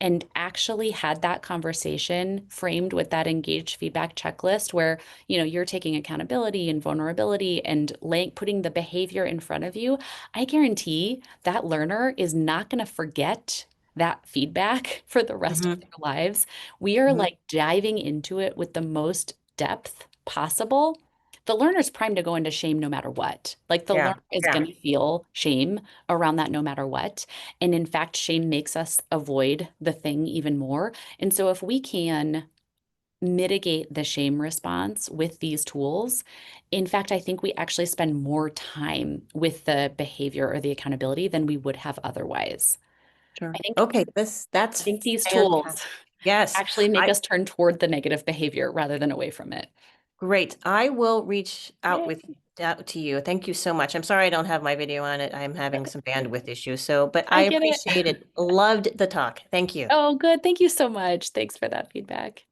and actually had that conversation framed with that engaged feedback checklist where, you're taking accountability and vulnerability and putting the behavior in front of you, I guarantee that learner is not going to forget that feedback for the rest of Mhm. their lives. We are Mhm. like diving into it with the most depth possible. The learner's primed to go into shame no matter what. Like the Yeah. learner is Yeah. going to feel shame around that no matter what. And in fact, shame makes us avoid the thing even more. And so if we can mitigate the shame response with these tools, in fact, I think we actually spend more time with the behavior or the accountability than we would have otherwise. Sure. I think Okay, I that's think these tools fantastic. Yes. actually make I us turn toward the negative behavior rather than away from it. Great. I will reach out Yay. out to you. Thank you so much. I'm sorry I don't have my video on it. I'm having some bandwidth issues. So, but I I get it. appreciate it. Loved the talk. Thank you. Oh, good. Thank you so much. Thanks for that feedback.